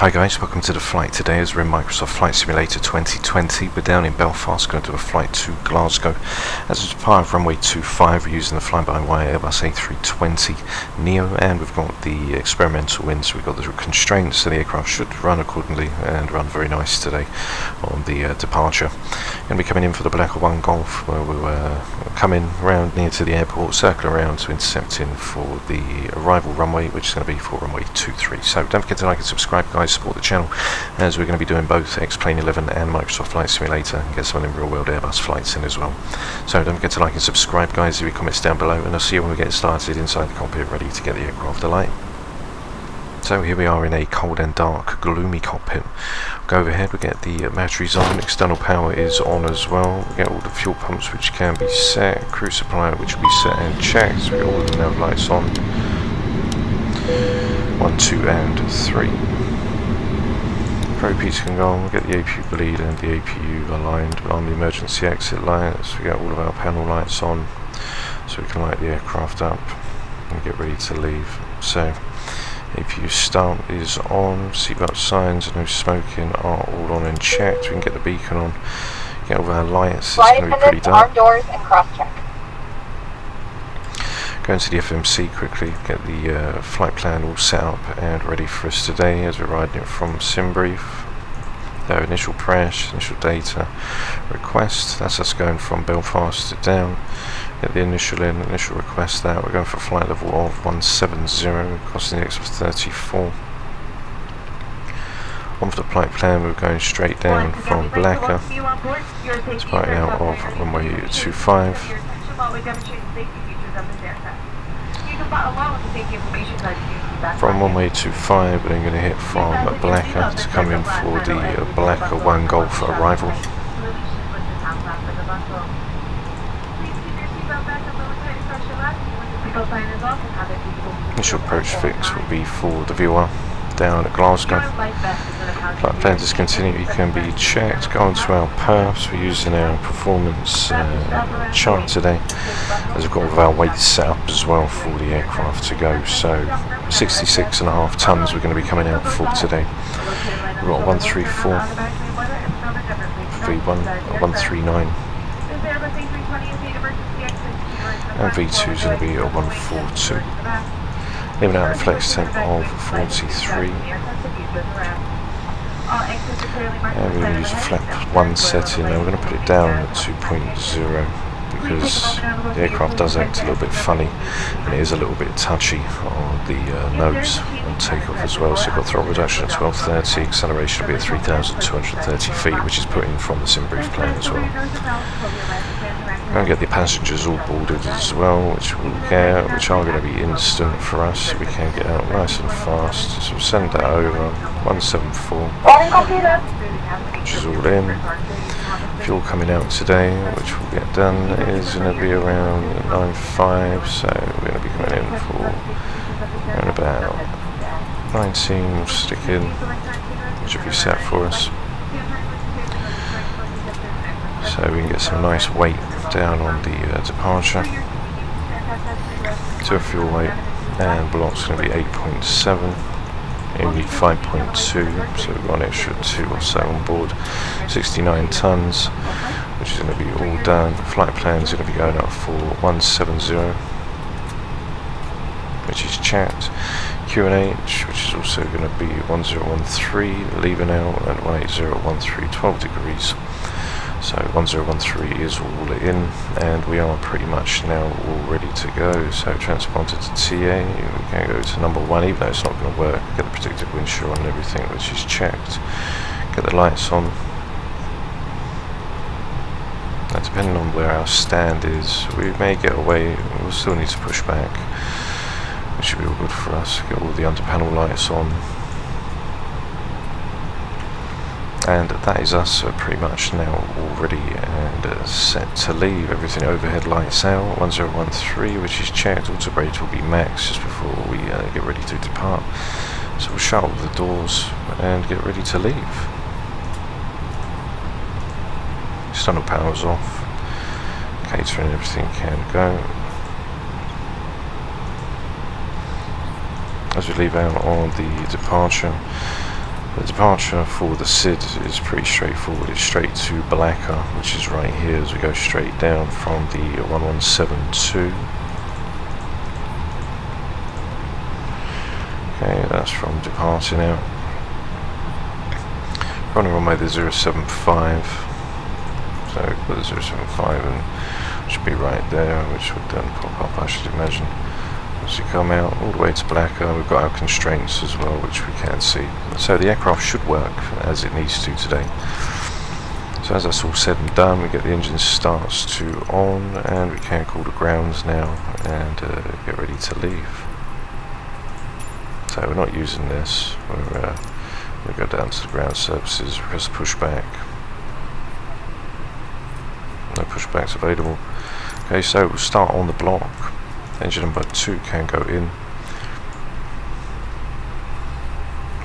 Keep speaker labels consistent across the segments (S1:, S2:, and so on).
S1: Hi guys, welcome to the flight today as we're in Microsoft Flight Simulator 2020. We're down in Belfast, going to do a flight to Glasgow. As a part of runway 25, we're using the fly-by-wire Airbus A320 Neo, and we've got the experimental wind, so we've got the constraints, so the aircraft should run accordingly and run very nice today on the departure. Going to be coming in for the Black 1 Golf, where we'll come in round near to the airport, circle around to intercept in for the arrival runway, which is going to be for runway 23. So don't forget to like and subscribe guys, support the channel, as we're going to be doing both X-Plane 11 and Microsoft Flight Simulator, and get some of them real world Airbus flights in as well. So don't forget to like and subscribe guys, leave your comments down below, and I'll see you when we get started inside the cockpit ready to get the aircraft alight. So here we are in a cold and dark, gloomy cockpit. We'll go overhead, we get the batteries on, external power is on as well, we get all the fuel pumps which can be set, crew supply which will be set and checked, so we get all the nav lights on, 1, 2 and 3. Pro piece can go on, we'll get the APU bleed and the APU aligned on the emergency exit lights, we get all of our panel lights on, so we can light the aircraft up and get ready to leave. So APU start is on, seatbelt signs, no smoking are all on and checked. We can get the beacon on, get all of our lights, it's going to be pretty dark.
S2: Arm doors and cross-check.
S1: Go into the FMC quickly, get the flight plan all set up and ready for us today as we're riding it from SimBrief. Their initial crash, initial data request, that's us going from Belfast to down. Get the initial in, initial request that. We're going for flight level of 170, costing the X of 34. On for the flight plan, we're going straight down from Blacker. Starting out of runway 25. From runway 25, we're then going to hit from Blacker to come in for the Blacker 1 Golf arrival. Initial approach fix will be for the viewer down at Glasgow. Flight plan discontinued can be checked. Go on to our perfs. We're using our performance chart today, as we've got all of our weights set up as well for the aircraft to go. So 66.5 tons we're going to be coming out for today. We've got 134, V1, 139. And V2 is going to be a 142. Leaving out the flex temp of 43. And we're going to use a flap 1 setting. Now we're going to put it down at 2.0 because the aircraft does act a little bit funny and it is a little bit touchy on the nose on takeoff as well. So we've got throttle reduction at 1230, acceleration will be at 3,230 feet, which is put in from the SimBrief plan as well. We're going to get the passengers all boarded as well, which are going to be instant for us, so we can get out nice and fast. So we'll send that over, 174, which is all in. Fuel coming out today, which will get done, is going to be around 9.5, so we're going to be coming in for around about 19, we'll stick in, which will be set for us. So we can get some nice weight down on the departure. To a fuel weight, and block's going to be 8.7. We need 5.2, so we've got an extra 2 or so on board. 69 tons, which is going to be all done. Flight plan is going to be going up for 170, which is chat. QNH, which is also going to be 1013, leaving out at 18013, 12 degrees. So 1013 is all in, and we are pretty much now all ready to go. So transponder to TA, we can go to number 1, even though it's not going to work. Get the predicted wind shear on and everything, which is checked. Get the lights on. Now, depending on where our stand is, we may get away. We'll still need to push back, which should be all good for us. Get all the under panel lights on. And that is us pretty much now all ready and set to leave. Everything overhead lights out, 1013, which is checked. Auto brake will be max just before we get ready to depart. So we'll shut all the doors and get ready to leave. External power's off. Catering and everything can go. As we leave out on the departure, The departure for the SID is pretty straightforward. It's straight to Balaka, which is right here as we go straight down from the 1172. Okay, that's from departure now. Running runway the 075. So put the 075 and it should be right there, which would then pop up, I should imagine. As we come out all the way to Balaka, we've got our constraints as well, which we can see. So the aircraft should work as it needs to today. So as that's all said and done, we get the engine starts to on, and we can call the grounds now and get ready to leave. So we're not using this. We'll go down to the ground services, press pushback. No pushbacks available. Okay, so we'll start on the block. Engine number 2 can go in.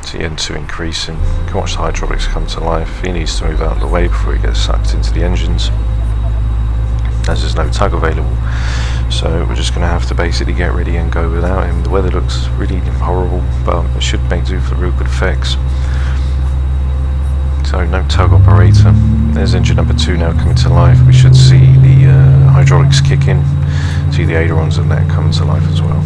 S1: See N2 increasing. You can watch the hydraulics come to life. He needs to move out of the way before he gets sucked into the engines, as there's no tug available. So we're just going to have to basically get ready and go without him. The weather looks really horrible, but it should make do for the real good effects. So no tug operator. There's engine number 2 now coming to life. We should see the hydraulics kick in. See the ailerons and that come to life as well.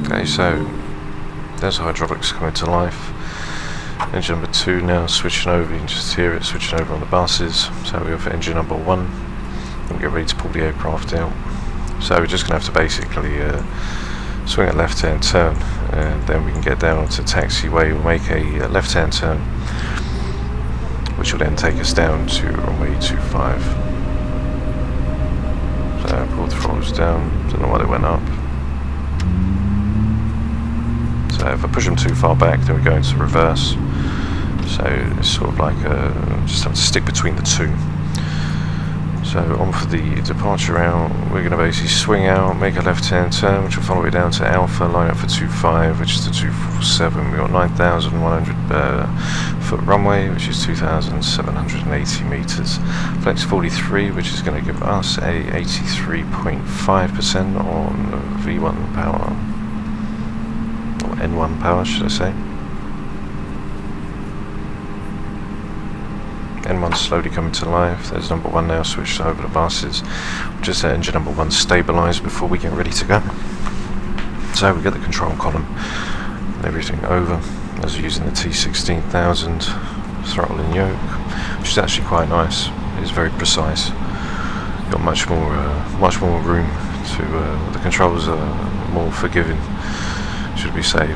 S1: Okay, so there's the hydraulics coming to life. Engine number 2 now switching over. You can just hear it switching over on the buses. So we have engine number 1 and get ready to pull the aircraft out. So we're just going to have to basically swing a left hand turn, and then we can get down to taxiway. We'll make a left hand turn, which will then take us down to runway 25. So pull the throttles down. Don't know why they went up. So if I push them too far back, then we go into reverse. So it's sort of like just have to stick between the two. So on for the departure out, we're going to basically swing out, make a left-hand turn, which will follow it down to Alpha, line up for 25, which is the 247. We've got 9,100 foot runway, which is 2,780 meters. Flex 43, which is going to give us a 83.5% on V1 power. N1 power, should I say. N1 slowly coming to life. There's number 1 now switched over the buses. Just let engine number 1 stabilise before we get ready to go. So we get the control column and everything over as we're using the T16000 throttle and yoke, which is actually quite nice. It's very precise. Got much more room to. The controls are more forgiving, should we say.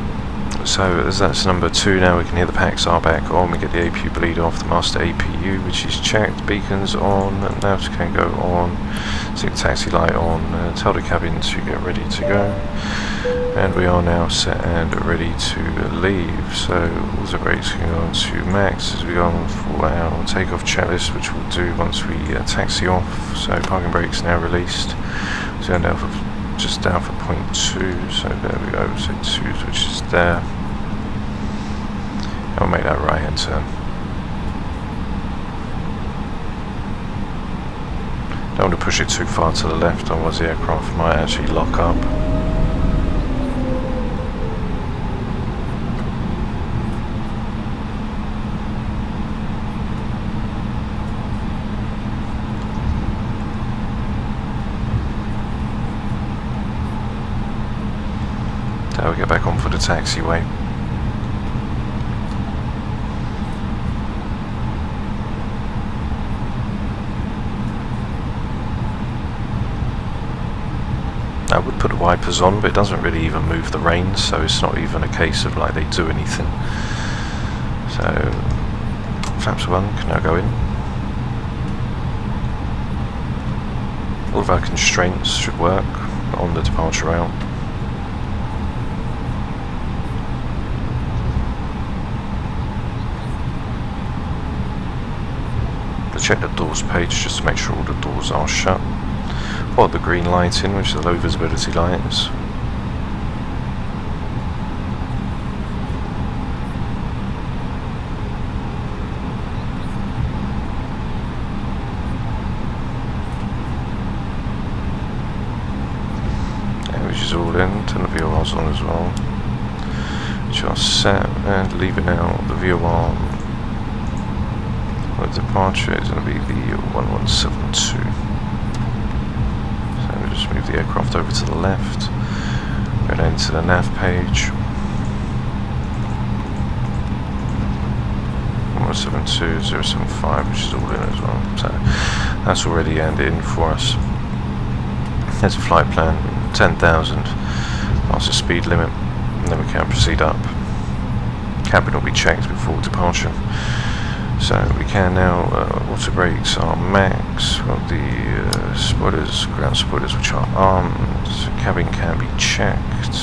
S1: So as that's number 2 now, we can hear the packs are back on. We get the APU bleed off, the master APU, which is checked, beacons on, navs can go on, see the taxi light on, tell the cabin to get ready to go, and we are now set and ready to leave. So all the brakes can go on to max as we go on for our takeoff checklist, which we'll do once we taxi off. So parking brakes now released. So down for just down for 0.2, so there we go, so 2, which is there. And we'll make that right hand turn. Don't want to push it too far to the left, otherwise the aircraft might actually lock up. Now we get back on for the taxiway. I would put the wipers on, but it doesn't really even move the reins, so it's not even a case of like they do anything. So flaps 1 can now go in. All of our constraints should work on the departure route. check the doors page just to make sure all the doors are shut. Follow the green lighting, which is the low visibility lights. Which is all in, turn the VORs on as well. Which are set, and leaving out the VOR. The departure is going to be the 1172. So we just move the aircraft over to the left, go down to the nav page. 172.075, which is all in as well. So that's already in for us. There's a flight plan, 10,000 past the speed limit, and then we can proceed up. Cabin will be checked before departure. So we can now, water brakes are max, we've got the spoilers, ground spoilers which are armed, cabin can be checked,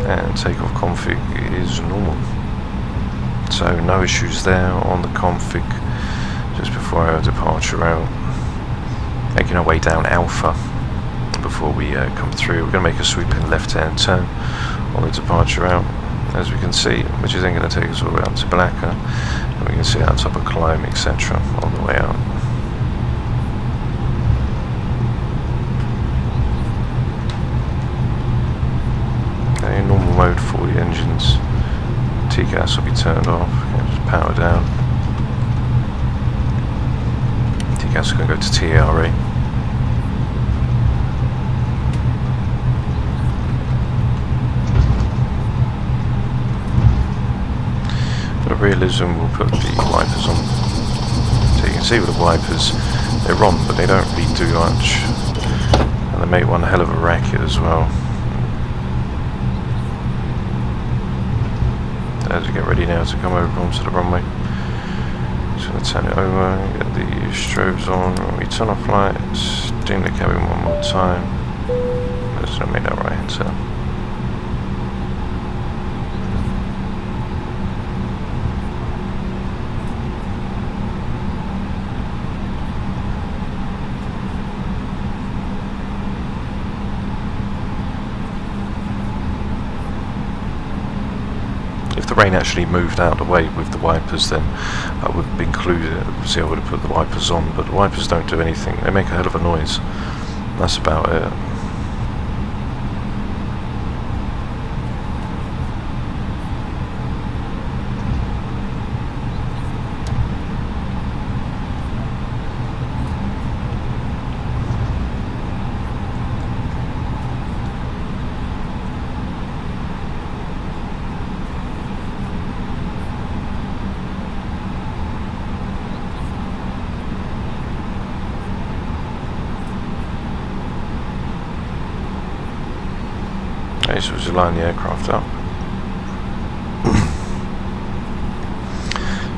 S1: and takeoff config is normal. So no issues there on the config just before our departure out. Making our way down Alpha before we come through. We're going to make a sweeping left-hand turn on the departure out, as we can see, which is then going to take us all the way up to Blacker, and we can see our top of climb, etc. on the way out. Okay, normal mode for the engines. TCAS will be turned off. Okay, just power down. TCAS is going to go to TARE. For realism, we'll put the wipers on. So you can see with the wipers, they're on, but they don't really do much. And they make one hell of a racket as well. As we get ready now to come over onto the runway. Just going to turn it over, get the strobes on, we turn off lights, dim the cabin one more time. Just going to make that right hand turn. If the rain actually moved out of the way with the wipers, then I would include it. See, I would have put the wipers on, but the wipers don't do anything. They make a hell of a noise. That's about it. So we'll line the aircraft up.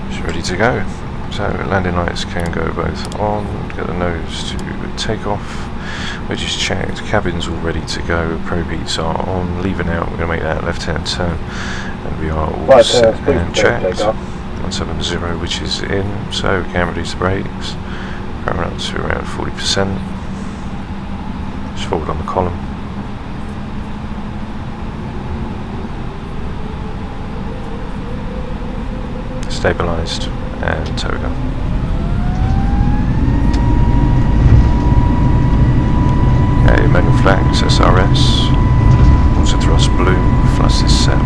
S1: It's ready to go. So landing lights can go both on, get the nose to take off, which is checked, cabin's all ready to go, probe heats are on, leaving out, we're going to make that left hand turn, and we are all set and checked. 170, which is in, so we can release the brakes, going up to around 40%, just forward on the column. Stabilised and towed up. Okay, manual flags, SRS, water thrust blue, thrust is set.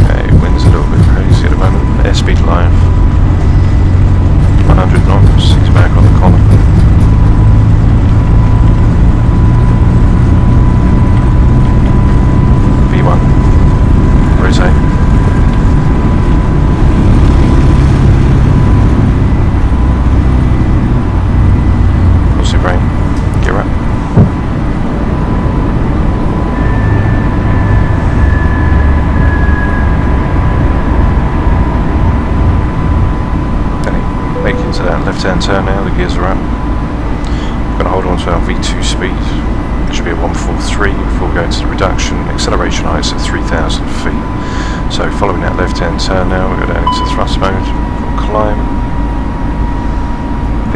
S1: Okay, wind's a little bit crazy at the moment, airspeed live, 100 knots, he's back on the column. V1, rotate. Left-hand turn now, the gears are up. We're going to hold on to our V2 speed. It should be at 143 before we go into the reduction. Acceleration heights at 3,000 feet. So following that left-hand turn now, we go down into thrust mode, we'll climb,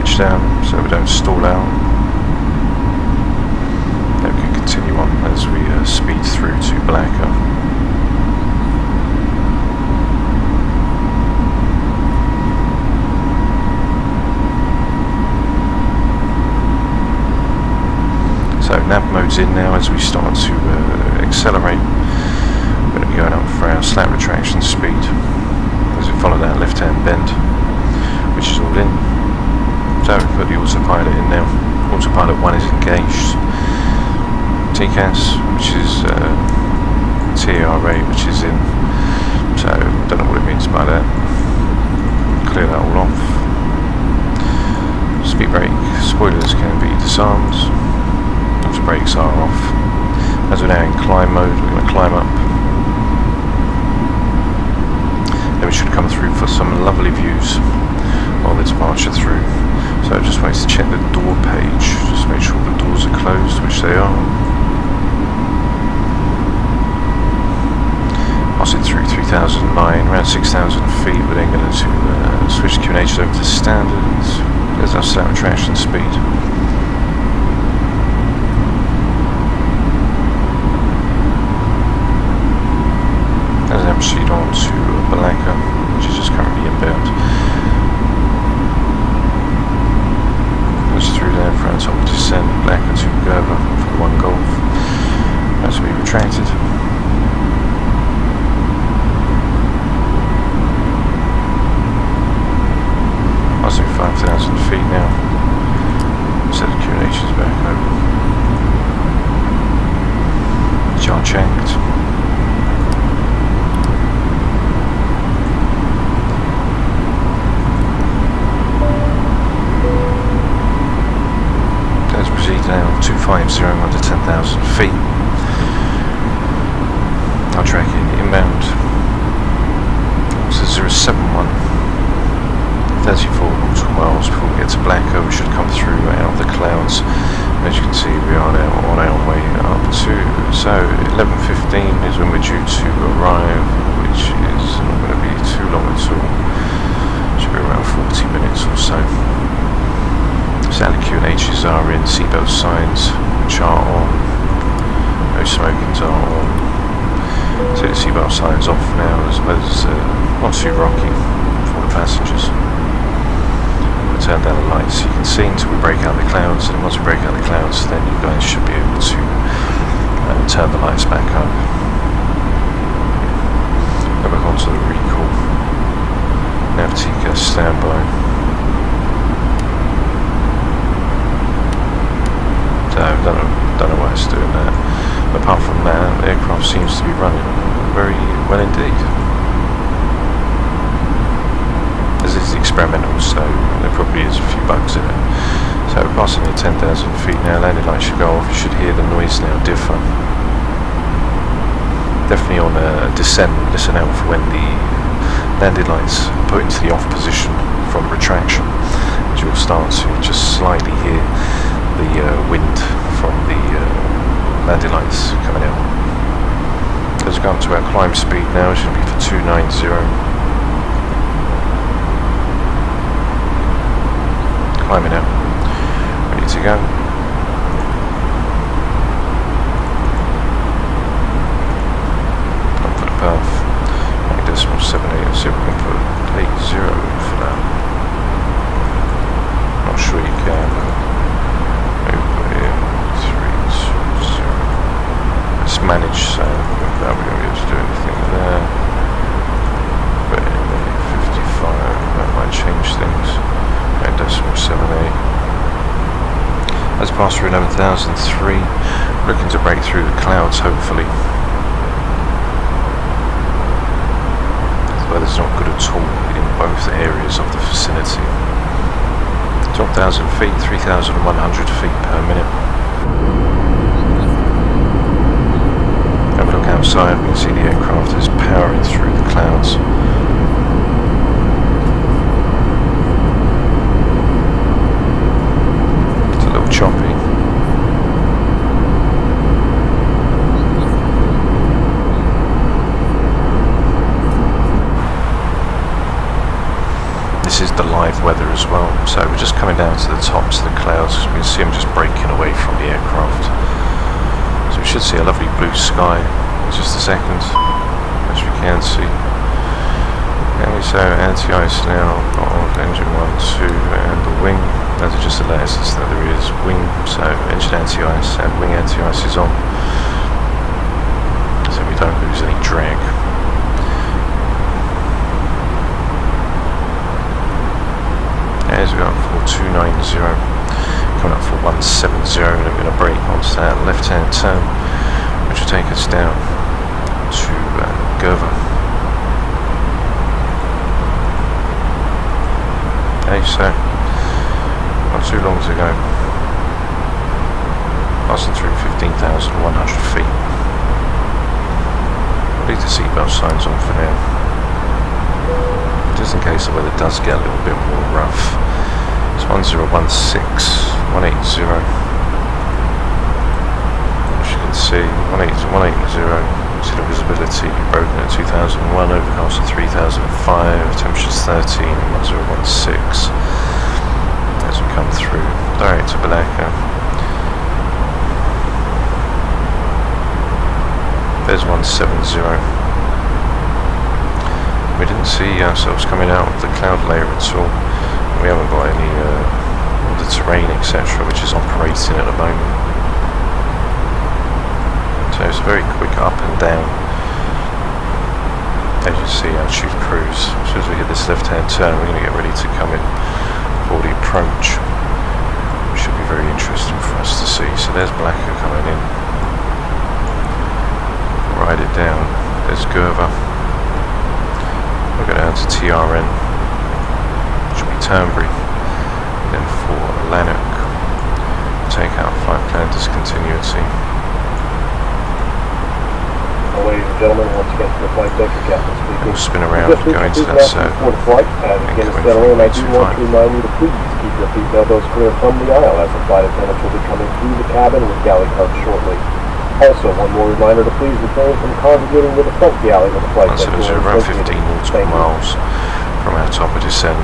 S1: pitch down so we don't stall out. Then we can continue on as we speed through to Blacker. So nav mode's in now as we start to accelerate. We're going to be going up for our slat retraction speed as we follow that left hand bend, which is all in. So we put the autopilot in now. Autopilot 1 is engaged. TCAS, which is TRA, which is in. So don't know what it means by that. Clear that all off. Speed brake spoilers can be disarmed. Those brakes are off. As we're now in climb mode, we're going to climb up. Then we should come through for some lovely views on the departure through. So just wait to check the door page, just make sure the doors are closed, which they are. Passing through 3009, around 6,000 feet, we're then going to switch the QNH over to standard. There's our slat retraction speed. And then proceed on to Balaka, which is just currently inbound. Goes through there for our top descent, Balaka to Gerva for 1 Golf. As we retracted. Passing 5,000 feet now. Set the QNHs back over. Jar checked. Let's proceed now 250 under 10,000 feet. Our tracking inbound. So 071. 34 nautical miles before we get to Blacker. We should come through out of the clouds. As you can see, we are now on our way up to, so 11:15 is when we're due to arrive, which is not going to be too long at all. Should be around 40 minutes or so. Standard QNHs are in, seatbelt signs which are on, no smokings are on. So the seatbelt signs off now, as well as not too rocky for the passengers. Turn down the lights so you can see until we break out the clouds, and once we break out the clouds then you guys should be able to turn the lights back up. Go back onto the recall. Navtica standby. So I don't know why it's doing that. But apart from that, the aircraft seems to be running very well indeed. This is experimental, so there probably is a few bugs in it. So we're passing at 10,000 feet now, landing lights should go off, you should hear the noise now differ. Definitely on a descent, listen out for when the landing lights are put into the off position from retraction, as you'll start to just slightly hear the wind from the landing lights coming out. As we go up to our climb speed now, it's going to be for 290. Climbing out, ready to go. Up for the path, 8.78, see if we can put 80 for that. Not sure you can. Maybe put it in 320. It's managed, so that we're going to be able to do anything there. But in 55, that might change things. 8.78. As passed through 11,003, looking to break through the clouds hopefully. The weather's not good at all in both areas of the vicinity. 12,000 feet, 3,100 feet per minute. Have a look outside, we can see the aircraft is powering through the clouds. Choppy. the live weather as well. So we're just coming down to the tops of the clouds. We can see them just breaking away from the aircraft. So we should see a lovely blue sky in just a second, as we can see. And so anti-ice now on engine 1, 2 and the wing. Those are just the letters that there is wing, so engine anti-ice and wing anti-ice is on. So we don't lose any drag. As we go up for 290, coming up for 170, and we're going to brake onto that left-hand turn, which will take us down to Gerva. Okay, so not too long to go. Passing through 15,100 feet. I'll leave the seatbelt signs on for now, just in case the weather does get a little bit more rough. It's 1016, 180. As you can see, 180, see the visibility broken at 2001, overcast at 3005, temperatures 13, 1016. As we come through, direct to Balaka. There's 170. We didn't see ourselves coming out of the cloud layer at all. We haven't got any of the terrain, etc., which is operating at the moment. So it's a very quick up and down. As you see, altitude cruise. As soon as we hit this left-hand turn, we're going to get ready to come in for the approach, which should be very interesting for us to see. So there's Blacker coming in. Ride it down. There's Gerva. We'll go down to TRN, which will be Turnberry, then for Lanark, take out flight plan discontinuity.
S2: Ladies and gentlemen, once again to the FlightFactor, Captain speaking.
S1: We'll spin around, go into that circle,
S2: flight, and begin to settle in. I do want to remind you to please keep your seat elbows clear from the aisle, as the flight attendants will be coming through the cabin with galley carts shortly. Also, one more reminder to please refrain from congregating with the front galley with the flight deck.
S1: 170, around 15 nautical miles from our top of descent.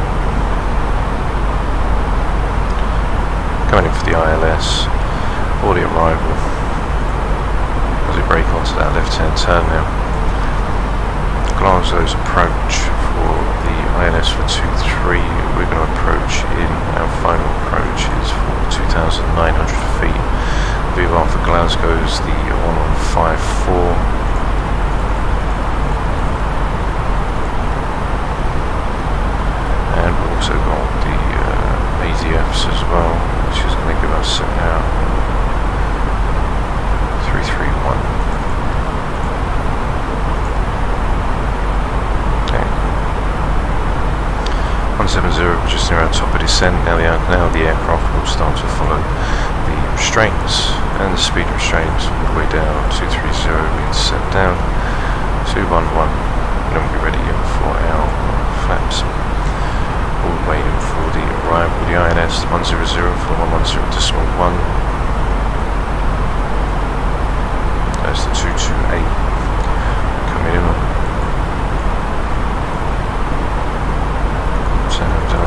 S1: Coming in for the ILS, or the arrival, as we brake onto that left-hand turn now. Glasgow's approach for the ILS for 23, we're going to approach in, our final approach is for 2,900 feet. VVAR for Glasgow's the 1154. And we've also got the ADFs as well, which is going to give us our 331. Okay. 170, just near our top of descent. Now the aircraft will start to follow the restraints and the speed restraints all the way down. 230, we can set down. 211, and then we'll be ready for our flaps. All waiting for the arrival of the INS 100 for 110.1. There's the 228 coming in. So don't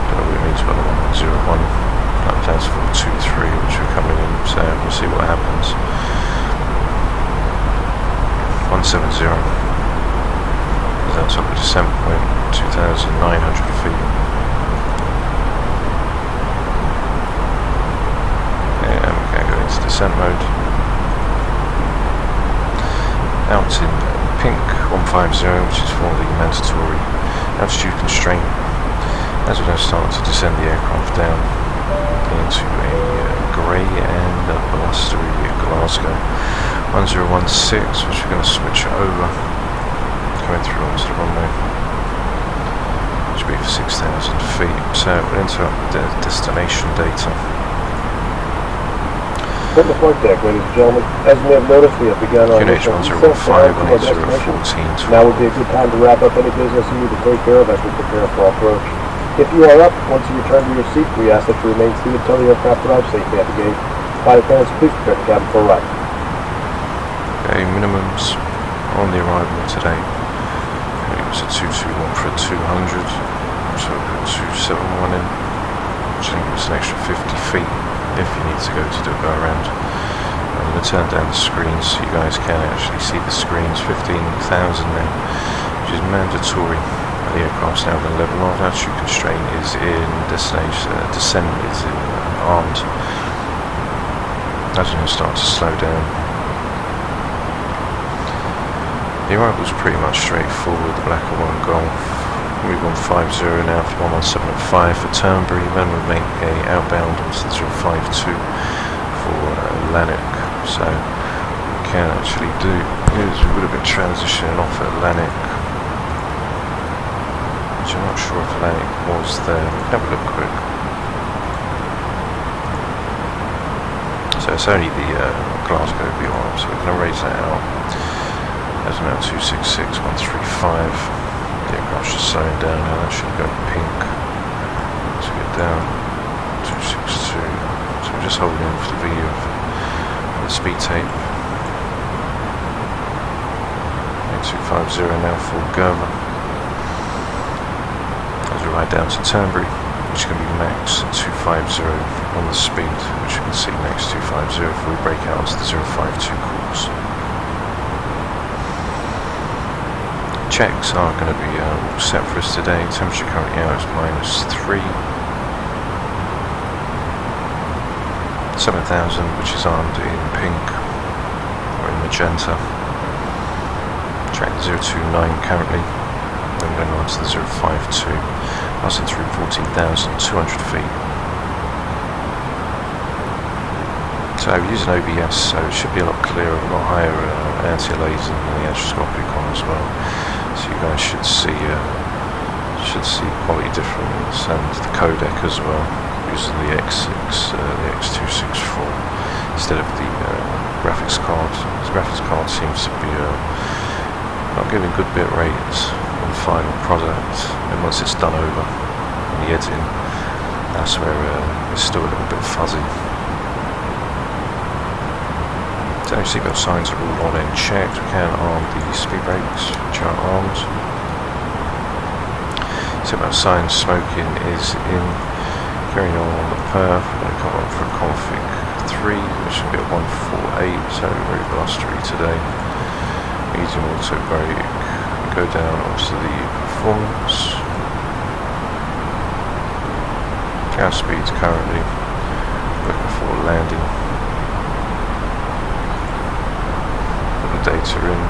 S1: know what it means by the 101. That plans for 2-3, which are coming in, so we'll see what happens. 170 is our top of descent point, 2,900 feet. And we can go into descent mode. Out in pink 150, which is for the mandatory altitude constraint. As we're going to start to descend the aircraft down into a grey and blustery Glasgow. 1016, which we're going to switch over, coming through onto the runway, which will be for 6,000 feet. So we'll interrupt the destination data.
S2: From the flight deck, ladies and gentlemen, as you may have noticed, we have begun our initial descent down to our destination. Now would be a good time to wrap up any business you need to take care of as we prepare for our approach. If you are up, once you return to your seat, we ask that you remain seated until the aircraft arrives safely at the gate. Flight attendants, please prepare the cabin for a ride.
S1: Okay, minimums on the arrival today. It's a 221 for a 200, so we'll put 271 in, which I think it's an extra 50 feet if you need to do a go around. I'm going to turn down the screens so you guys can actually see the screens. 15,000 now, which is mandatory. The aircraft's now going to level off. Altitude constraint is in destination, descent is in armed. That's going to start to slow down. The arrival's pretty much straightforward. The black and white Golf. We've gone 50 now for 117.5 for Turnberry. Then we'll make a outbound onto the 052 for Lanark. So what we can actually do is we would have been transitioning off at Lanark, which I'm not sure if Lanark was there. We'll have a look quick. So it's only the Glasgow BR, so we're going to raise that out. That's now 266, 135. The aircraft's just slowing down now, that should go pink. Let's get down, 262. So we're just holding in for the view of the speed tape. 250 now, full go. As we ride down to Turnberry, which is going to be max 250 on the speed, which you can see next 250 if we break out to the 052 course. Checks are going to be all set for us today. Temperature currently out is -3. 7,000, which is armed in pink or in magenta. Track 029 currently. Then going on to the 052. Passing through 14,200 feet. So we're using OBS, so it should be a lot clearer, a lot higher anti-aliasing than the astroscopic one as well. So you guys should see quality difference, and the codec as well, using the X6, the X264 instead of the graphics card. The graphics card seems to be not giving good bit rates on the final product, and once it's done over the editing, that's where it's still a little bit fuzzy. So seatbelt signs are all on and checked. We can arm the speed brakes, which are armed. Seatbelt signs, smoking is in. Carrying on the perf, we're going to come up for a config 3, which should be at 148, so very blustery today. Medium auto brake. Go down onto the performance. Gas speeds currently looking for landing. Put the data in.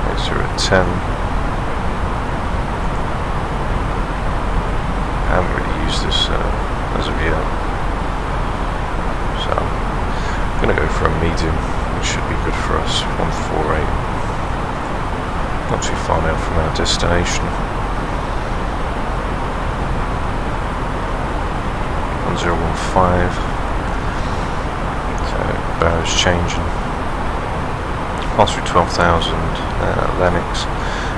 S1: Data at 10. I haven't really used this as of yet, so I'm going to go for a medium, which should be good for us. 148. Not too far now from our destination. 1015. So barrow's changing. Pass through 12,000 Lennox.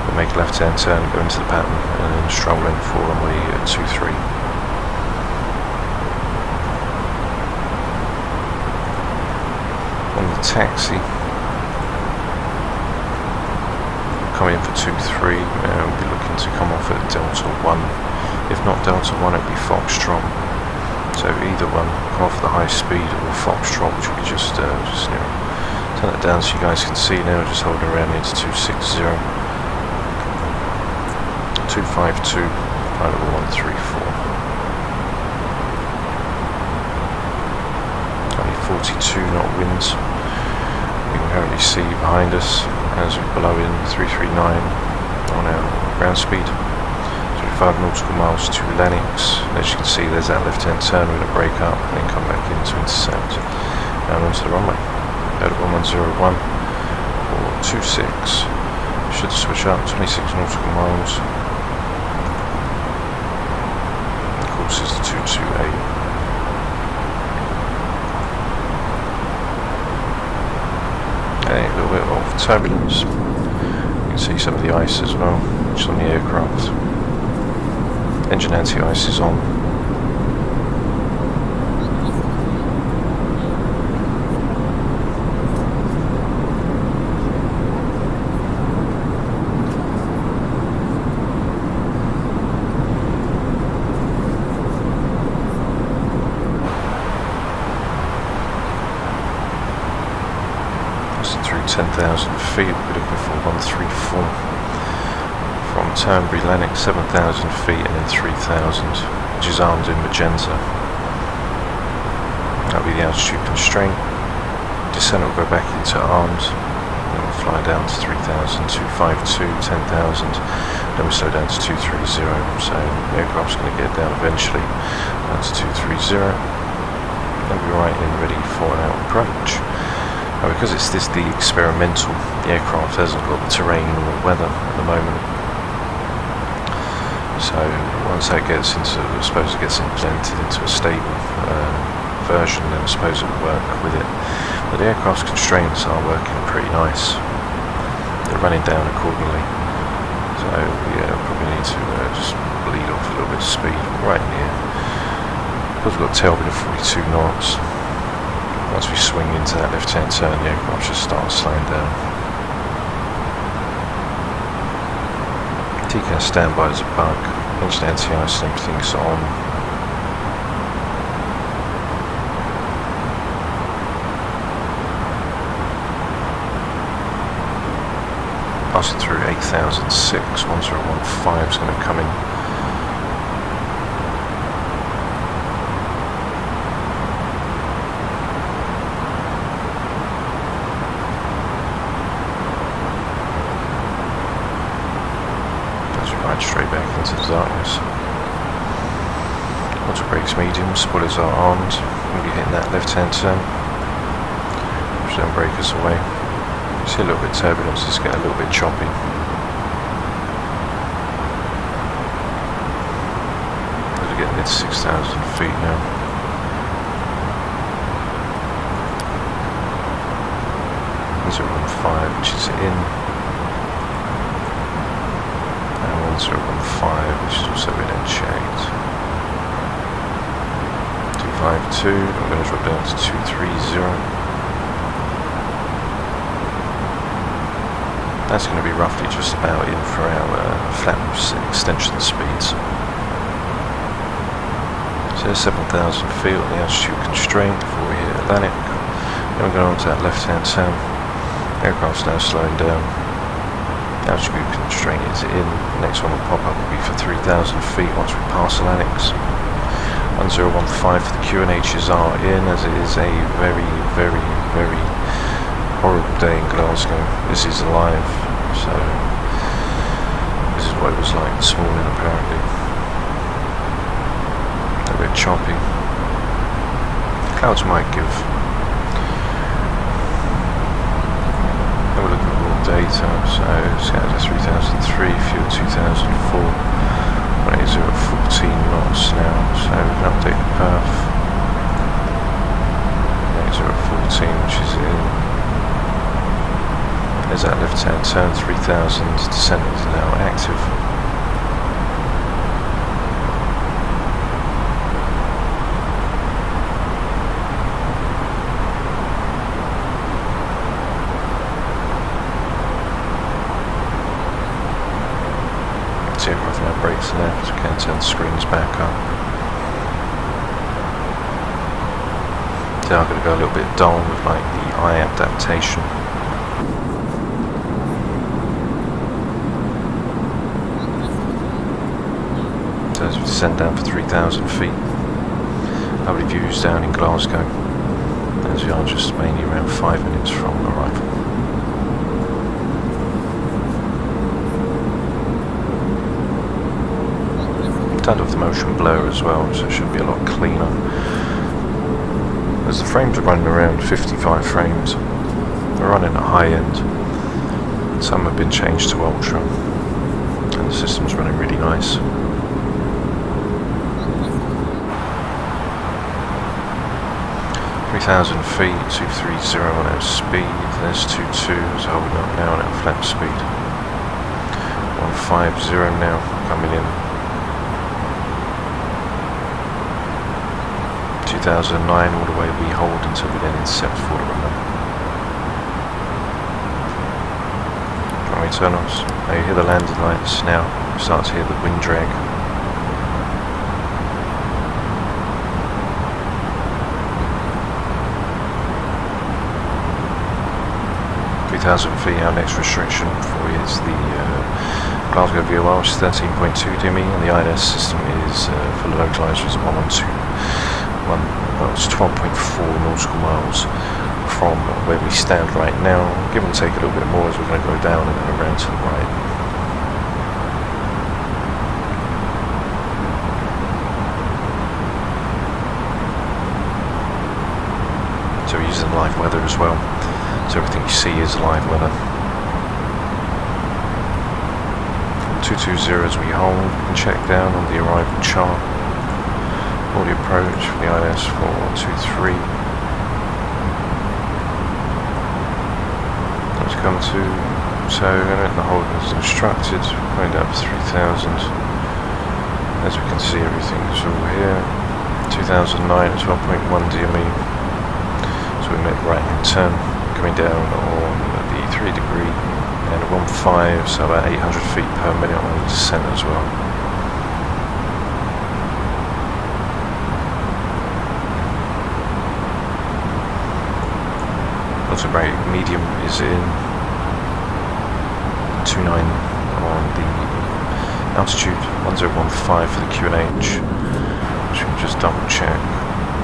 S1: We'll make a left-hand turn, go into the pattern, and then stroll in for runway 23. On the taxi. Coming in for 23, we'll be looking to come off at Delta 1. If not Delta 1, it'll be Foxtrot. So either one, come off the high speed or Foxtrot, which will be just you know, turn that down so you guys can see now, just holding around into 260. 252, flight level 134. Only 42 knot winds. You can currently see behind us as we blow in 339 on our ground speed. 25 nautical miles to Lennox. As you can see, there's that left-hand turn. We're going to break up and then come back in to intercept and onto the runway. Go to 1101 or 26. Should switch up 26 nautical miles. Course is the 228. A little bit of turbulence. You can see some of the ice as well, which is on the aircraft. Engine anti-ice is on. 10,000 feet, we'll be looking for 134. From Turnberry Lennox, 7,000 feet and then 3,000, which is armed in magenta. That'll be the altitude constraint. Descent will go back into armed, then we'll fly down to 3,000, 252, 10,000, then we slow down to 230, so the aircraft's going to get down eventually, down to 230, and be right in ready for an out approach. Now because it's the experimental, the aircraft hasn't got the terrain or the weather at the moment. So once that gets into, I suppose it gets implemented into a stable version, then I suppose it will work with it. But the aircraft's constraints are working pretty nice. They're running down accordingly. So yeah, probably need to just bleed off a little bit of speed right in here. Because we've got a tailwind of 42 knots. Once we swing into that left-hand turn, the aircraft should start slowing down. TCAS standby as a bug. Engine anti-ice and everything's on. Passing through 8,006, 1015 is going to come in. Straight back into the darkness. Auto brakes medium, spoilers are armed. We'll be hitting that left-hand turn, which then brake us away. You see a little bit of turbulence, just get a little bit choppy. We're getting into 6,000 feet now. There's a 1.5, which is in. 015, which is also been unchecked. 252, I'm going to drop down to 230. That's going to be roughly just about in for our flap extension speeds. So there's 7,000 feet on the altitude constraint before we hit Atlantic. Then we're going on to that left-hand turn. Aircraft's now slowing down. Altitude constraint is in. The next one will pop up will be for 3,000 feet once we pass Atlantis. 1015 for the QNHs are in, as it is a very, very, very horrible day in Glasgow. This is live, so this is what it was like this morning apparently. A bit choppy. Clouds might give. We're looking at raw data, so scouts are 3003, fuel 2004, 180 at 14 knots now, so we can update the perf. 180 at 14, which is in. There's that left-hand turn, 3000, descent is now active. Aircraft now brakes left, we can turn the screens back up. So I'm going to go a little bit dull with like the eye adaptation. So as we descend down for 3,000 feet, lovely views down in Glasgow, as we are just mainly around 5 minutes from arrival. Turned off the motion blur as well, so it should be a lot cleaner. As the frames are running around 55 frames, we're running at high end. Some have been changed to ultra, and the system's running really nice. .3,000 feet, 230 on our speed. There's 22s holding up now at our flap speed. 150 now coming in. 2009 all the way we hold until we then intercept for the runway. Runway turn-offs. Now you hear the landing lights now. You start to hear the wind drag. 3,000 feet, our next restriction for you is the Glasgow VOR, which is 13.2 dmi, and the IDS system is for the localizer is 12.4 nautical miles from where we stand right now. Give and take a little bit more as we're going to go down and then around to the right. So we're using live weather as well, so everything you see is live weather. 220 as we hold and check down on the arrival chart. For the approach for the IS 4123. Let's come to, so we're going to let the hold as instructed, going down to 3000. As we can see, everything is all here. 2009 at 12.1 DME. So we make right hand turn, coming down on the 3 degree and 1.5, so about 800 feet per minute on the descent as well. Also brake medium is in, 29 on the altitude, 1015 for the QNH, which we can just double check,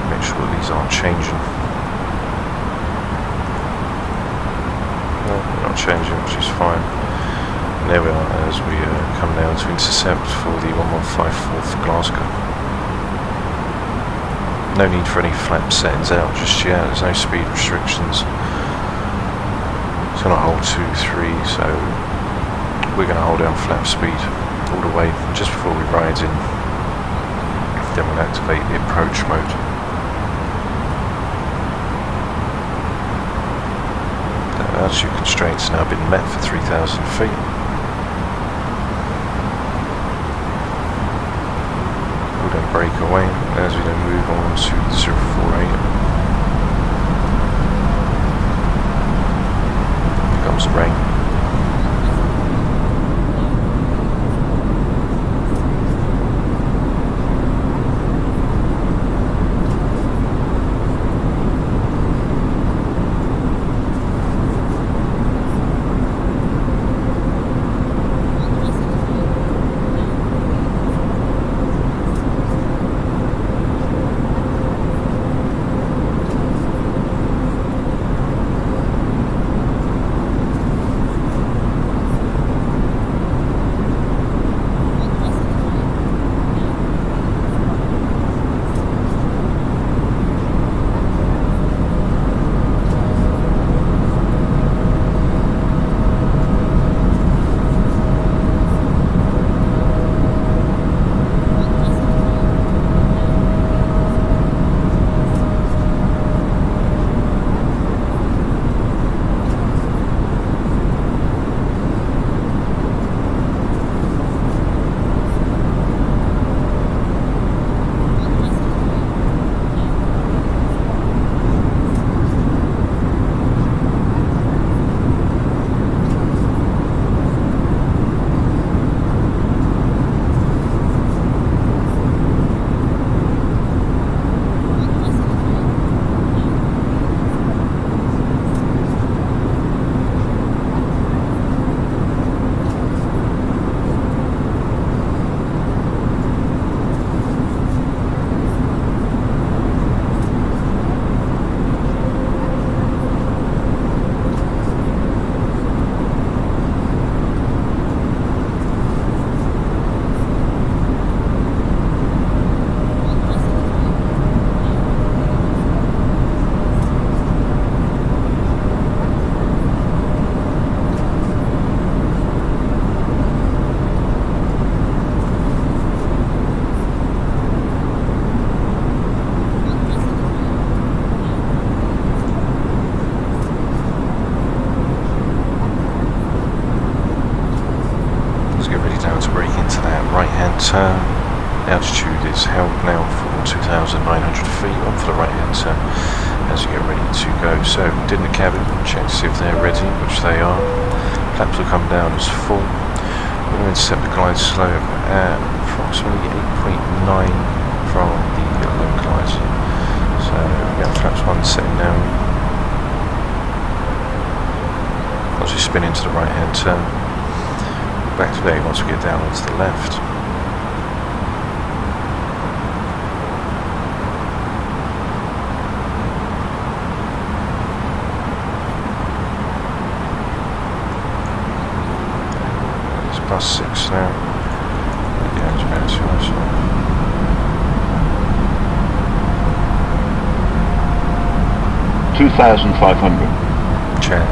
S1: make sure these aren't changing. No, they're not changing, which is fine. And there we are as we come now to intercept for the 1154 for Glasgow. No need for any flap settings out just yet, there's no speed restrictions. It's going to hold 2, 3, so we're going to hold down flap speed all the way just before we ride in. Then we'll activate the approach mode. The altitude constraints now been met for 3,000 feet. We'll then break away as we then move on to the 048. Comes the rain. turn. The altitude is held now for 2,900 feet, on for the right hand turn as you get ready to go. So in the cabin, check to see if they're ready, which they are. Flaps will come down as full. We're going to intercept the glide slope at approximately 8.9 from the localizer. So we have flaps 1 setting down. once we spin into the right hand turn. Back to there once we get down onto the left. It's +6 now. Yeah, it's about
S3: 2,500.
S1: Check.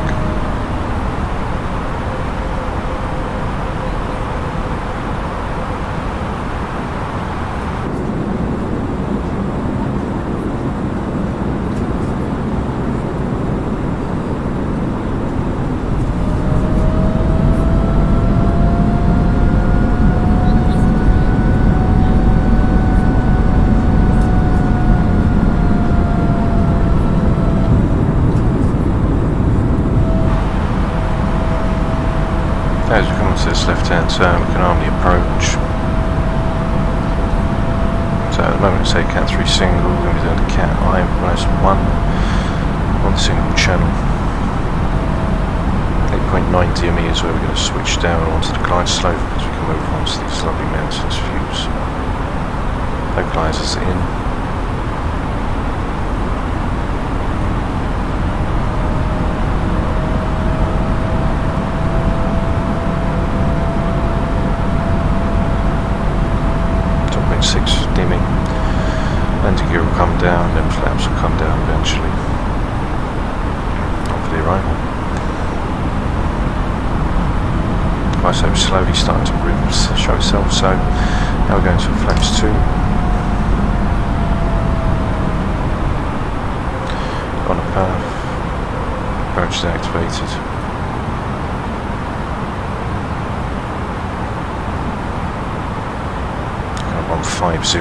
S1: As we come onto this left-hand turn, we can arm the approach. So at the moment it's a Cat 3 single, we're going to be doing the Cat I minus 1 on the single channel. 8.9 DME is where we're going to switch down onto the glide slope as we come over onto these lovely mountainous views. Localizers in. Dimming, landing gear will come down, then flaps will come down eventually. On for the arrival. ISO slowly starting to show itself, so now we're going to flaps 2. On a path, approach is activated. 150.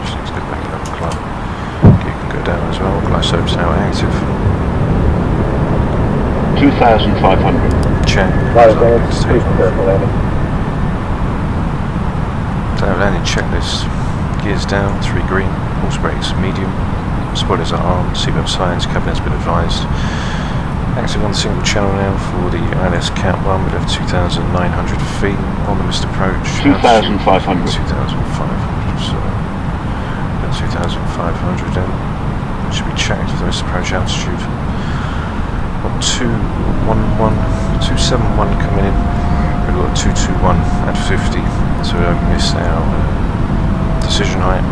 S1: Just needs to get back up the climb. You can go down as well. Glasgow's now active.
S3: 2,500.
S2: So
S1: Check. landing checklist. Gears down, 3 green. Horse brakes medium. Spoilers are armed. Seatbelt signs. Cabinet's been advised. Active on the single channel now for the ILS Cat 1, we have 2,900 feet on the missed approach.
S3: 2,500.
S1: 2,500, so 2,500 then. It should be checked with the missed approach altitude. 271 coming in. We've got 221 at 50, so we don't miss our decision height.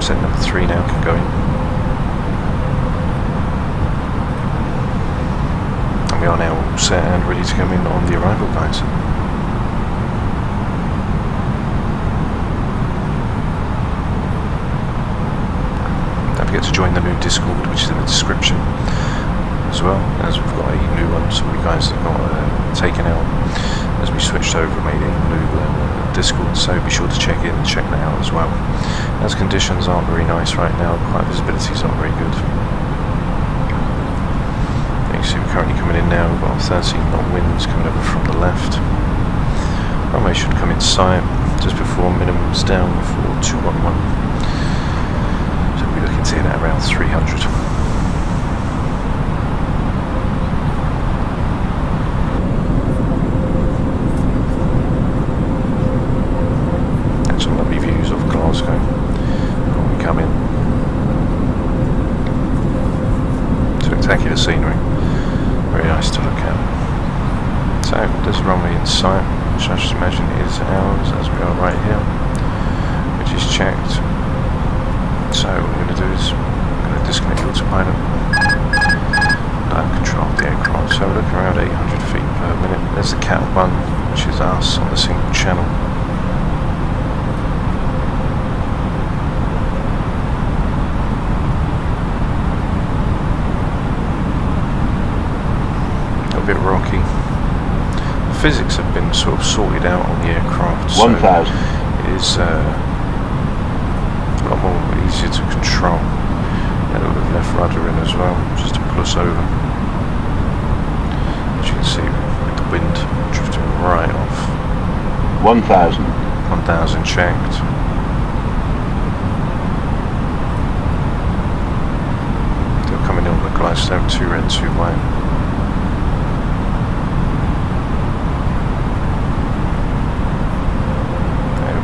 S1: Set number 3 now can go in. And we are now all set and ready to come in on the arrival, guys. Don't forget to join the new Discord, which is in the description as well, as we've got a new one, so you guys have got taken out as we switched over and made a new Discord, so be sure to check in and check that out as well. As conditions aren't very nice right now, flight visibility is not very good. You can see we're currently coming in now, we've got 13 knot winds coming over from the left. Runway should come in sight just before minimum's down for 211. So we'll be looking to hit at around 300. Some lovely views of Glasgow when we come in. Spectacular scenery, very nice to look at. So there's a runway in sight, which I just imagine is ours as we are right here, which is checked. So what we're going to do is I'm going to disconnect the autopilot and control the aircraft. So we're looking around 800 feet per minute. There's the Cat 1, which is us on the single channel. A bit rocky. The physics have been sort of sorted out on the aircraft, so
S3: 1,000.
S1: it is a lot more easier to control. And a little left rudder in as well, just to pull us over. As you can see, with the wind drifting right off.
S3: 1,000.
S1: 1,000 checked. nice to have 2 red, 2 white.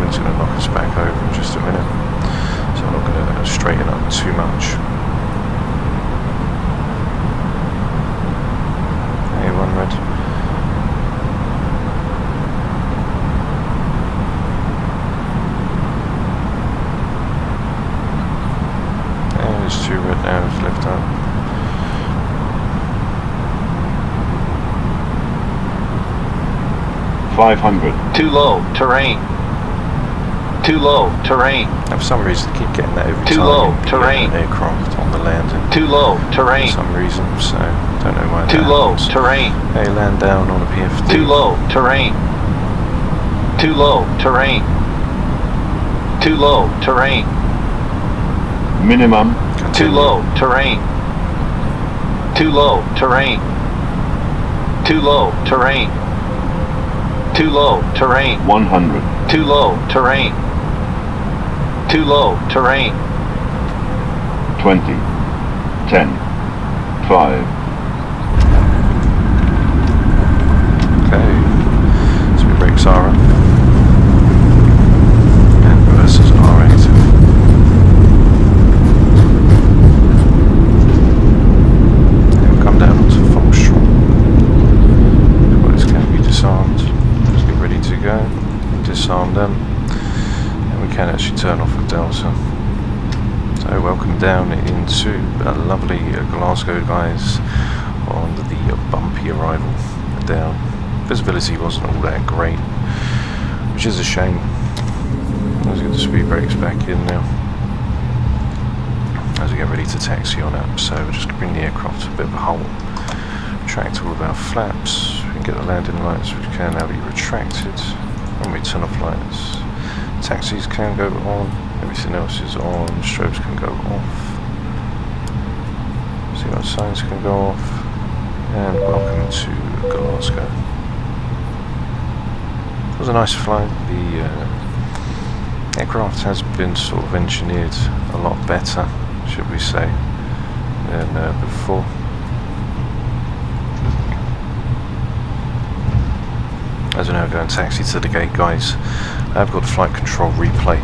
S1: It's going to knock us back over in just a minute, so I'm not going to straighten up too much. Okay, 1 red. And there's 2 red now, it's lift up.
S3: Too low, terrain. Too low, terrain.
S1: Now for some reason I keep getting that every
S3: Too
S1: time
S3: low,
S1: you
S3: terrain.
S1: get an aircraft on the landing.
S3: Too low, terrain.
S1: For some reason, so don't know why that
S3: Too low,
S1: happens.
S3: terrain.
S1: Hey, land down on a PFD.
S3: Too low, terrain. Too low, terrain. Too low, terrain.
S4: Minimum.
S1: Continue.
S3: Too low, terrain. Too low, terrain. Too low, terrain. Too low, terrain.
S4: 100.
S3: Too low, terrain. Too low, terrain.
S4: 20. 10. 5.
S1: Okay, so we brakes are up. And reverses are active. And we'll come down onto full throttle. This can be disarmed. Let's get ready to go. Disarm them. And we can actually turn off the delta. So welcome down into lovely Glasgow, guys, on the bumpy arrival down. Visibility wasn't all that great, which is a shame. Let's get the speed brakes back in now as we get ready to taxi on up. So we're just going to bring the aircraft to a bit of a halt, retract all of our flaps. We can get the landing lights, which can now be retracted. When we turn off lights, taxis can go on, everything else is on, strobes can go off, see what signs can go off, and welcome to Glasgow. It was a nice flight. The aircraft has been sort of engineered a lot better, should we say, than before. As we now go and taxi to the gate, guys, I've got a flight control replay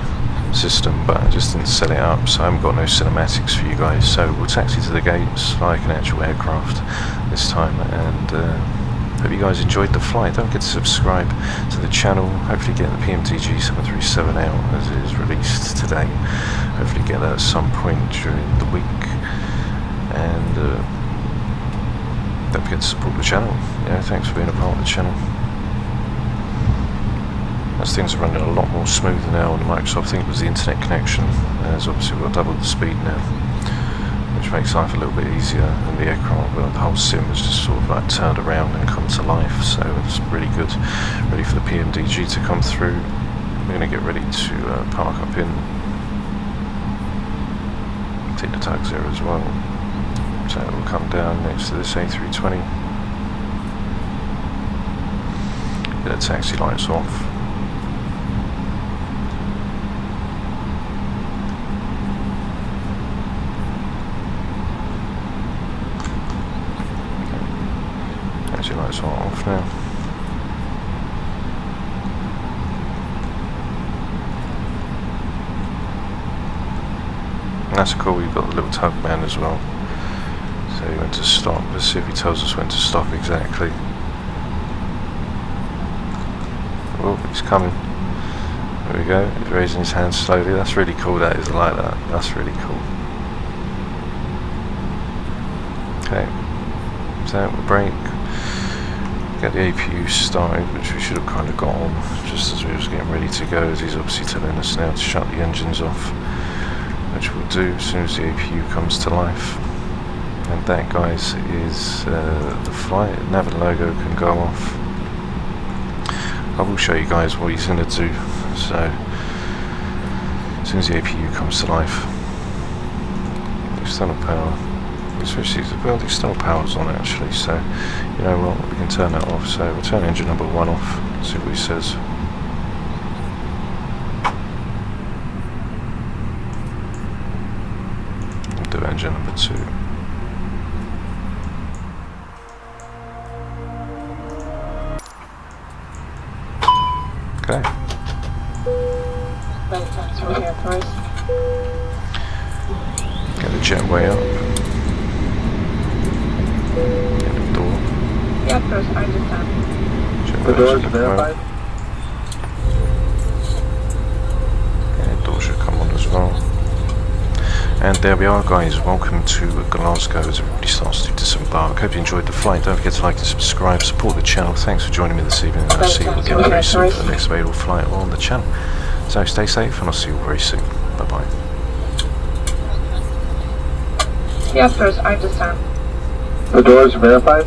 S1: system, but I just didn't set it up, so I haven't got no cinematics for you guys. So we'll taxi to the gates like an actual aircraft this time, and hope you guys enjoyed the flight. Don't forget to subscribe to the channel. Hopefully get the PMDG 737 out as it is released today. Hopefully get that at some point during the week, and don't forget to support the channel. Yeah, thanks for being a part of the channel. As things are running a lot more smoother now on the Microsoft. I think it was the internet connection, as obviously we've got double the speed now, which makes life a little bit easier in the aircraft. Well, the whole sim has just sort of like turned around and come to life, so it's really good. Ready for the PMDG to come through. We're going to get ready to park up in. Take the tags there as well, so it will come down next to this A320. Get the taxi lights off. Lights are off now. And that's cool, we've got the little tug man as well. So he went to stop. Let's see if he tells us when to stop exactly. Oh, he's coming. There we go, he's raising his hand slowly. That's really cool, that is, I like that. That's really cool. Okay, so we'll brake. Get the APU started, which we should have kind of got on just as we was getting ready to go, as he's obviously telling us now to shut the engines off, which we'll do as soon as the APU comes to life. And that, guys, is the flight. Nav and logo can go off. I will show you guys what he's going to do. So as soon as the APU comes to life, external power. Switch these, well, the external power's on actually, so you know what, we can turn that off. So we'll turn engine number 1 off, see what he says. We'll do engine number 2. Get the jetway up. Get the door.
S5: Yeah, first, I understand.
S2: The doors are verified.
S1: Yeah, the door should come on as well. And there we are, guys. Welcome to Glasgow as everybody starts to disembark. Hope you enjoyed the flight. Don't forget to like and subscribe, support the channel. Thanks for joining me this evening, and I'll see you again very soon for the next available flight on the channel. So stay safe, and I'll see you all very soon. Bye bye.
S5: Yeah, first, I understand.
S2: The doors are verified.